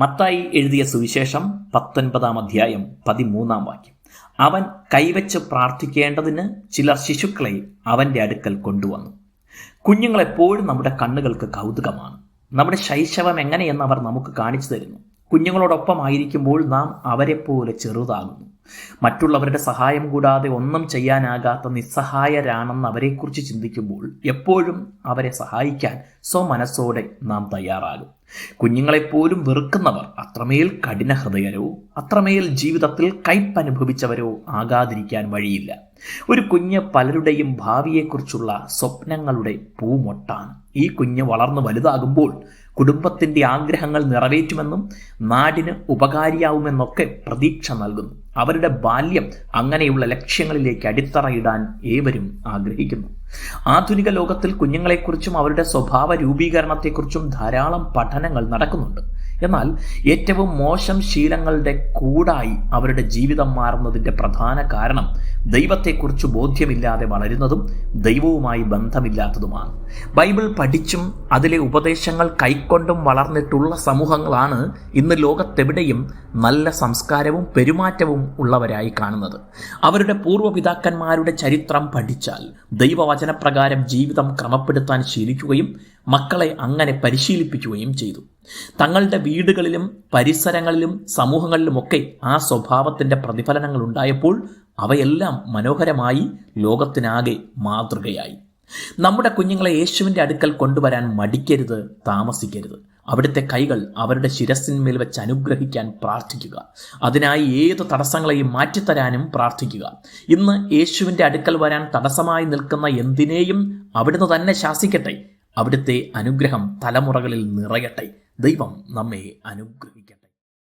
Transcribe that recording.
മത്തായി എഴുതിയ സുവിശേഷം 19 അധ്യായം 13 വാക്യം. അവൻ കൈവച്ച് പ്രാർത്ഥിക്കേണ്ടതിന് ചിലർ ശിശുക്കളെ അവൻ്റെ അടുക്കൽ കൊണ്ടുവന്നു. കുഞ്ഞുങ്ങളെപ്പോഴും നമ്മുടെ കണ്ണുകൾക്ക് കൗതുകമാണ്. നമ്മുടെ ശൈശവം എങ്ങനെയെന്ന് അവർ നമുക്ക് കാണിച്ചു തരുന്നു. കുഞ്ഞുങ്ങളോടൊപ്പമായിരിക്കുമ്പോൾ നാം അവരെപ്പോലെ ചെറുതാകുന്നു. മറ്റുള്ളവരുടെ സഹായം കൂടാതെ ഒന്നും ചെയ്യാനാകാത്ത നിസ്സഹായരാണെന്ന് അവരെക്കുറിച്ച് ചിന്തിക്കുമ്പോൾ എപ്പോഴും അവരെ സഹായിക്കാൻ സ്വമനസ്സോടെ നാം തയ്യാറാകും. കുഞ്ഞുങ്ങളെപ്പോലും വെറുക്കുന്നവർ അത്രമേൽ കഠിനഹൃദയരോ അത്രമേൽ ജീവിതത്തിൽ കയ്പനുഭവിച്ചവരോ ആകാതിരിക്കാൻ വഴിയില്ല. ഒരു കുഞ്ഞ് പലരുടെയും ഭാവിയെക്കുറിച്ചുള്ള സ്വപ്നങ്ങളുടെ പൂമൊട്ടാണ്. ഈ കുഞ്ഞ് വളർന്നു വലുതാകുമ്പോൾ കുടുംബത്തിൻ്റെ ആഗ്രഹങ്ങൾ നിറവേറ്റുമെന്നും നാടിന് ഉപകാരിയാവുമെന്നൊക്കെ പ്രതീക്ഷ നൽകുന്നു. അവരുടെ ബാല്യം അങ്ങനെയുള്ള ലക്ഷ്യങ്ങളിലേക്ക് അടിത്തറയിടാൻ ഏവരും ആഗ്രഹിക്കുന്നു. ആധുനിക ലോകത്തിൽ കുഞ്ഞുങ്ങളെക്കുറിച്ചും അവരുടെ സ്വഭാവ രൂപീകരണത്തെക്കുറിച്ചും ധാരാളം പഠനങ്ങൾ നടക്കുന്നുണ്ട്. എന്നാൽ ഏറ്റവും മോശം ശീലങ്ങളുടെ കൂടായി അവരുടെ ജീവിതം മാറുന്നതിൻ്റെ പ്രധാന കാരണം ദൈവത്തെക്കുറിച്ച് ബോധ്യമില്ലാതെ വളരുന്നതും ദൈവവുമായി ബന്ധമില്ലാത്തതുമാണ്. ബൈബിൾ പഠിച്ചും അതിലെ ഉപദേശങ്ങൾ കൈക്കൊണ്ടും വളർന്നിട്ടുള്ള സമൂഹങ്ങളാണ് ഇന്ന് ലോകത്തെവിടെയും നല്ല സംസ്കാരവും പെരുമാറ്റവും ഉള്ളവരായി കാണുന്നത്. അവരുടെ പൂർവ്വപിതാക്കന്മാരുടെ ചരിത്രം പഠിച്ചാൽ ദൈവവചനപ്രകാരം ജീവിതം ക്രമപ്പെടുത്താൻ ശീലിക്കുകയും മക്കളെ അങ്ങനെ പരിശീലിപ്പിക്കുകയും ചെയ്തു. തങ്ങളുടെ വീടുകളിലും പരിസരങ്ങളിലും സമൂഹങ്ങളിലുമൊക്കെ ആ സ്വഭാവത്തിൻ്റെ പ്രതിഫലനങ്ങൾ ഉണ്ടായപ്പോൾ അവയെല്ലാം മനോഹരമായി ലോകത്തിനാകെ മാതൃകയായി. നമ്മുടെ കുഞ്ഞുങ്ങളെ യേശുവിൻ്റെ അടുക്കൽ കൊണ്ടുവരാൻ മടിക്കരുത്, താമസിക്കരുത്. അവിടുത്തെ കൈകൾ അവരുടെ ശിരസ്സിന്മേൽ വെച്ച് അനുഗ്രഹിക്കാൻ പ്രാർത്ഥിക്കുക. അതിനായി ഏത് തടസ്സങ്ങളെയും മാറ്റിത്തരാനും പ്രാർത്ഥിക്കുക. ഇന്ന് യേശുവിൻ്റെ അടുക്കൽ വരാൻ തടസ്സമായി നിൽക്കുന്ന എന്തിനേയും അവിടുന്ന് തന്നെ ശാസിക്കട്ടെ. അവിടുത്തെ അനുഗ്രഹം തലമുറകളിൽ നിറയട്ടെ. ദൈവം നമ്മെ അനുഗ്രഹിക്കട്ടെ.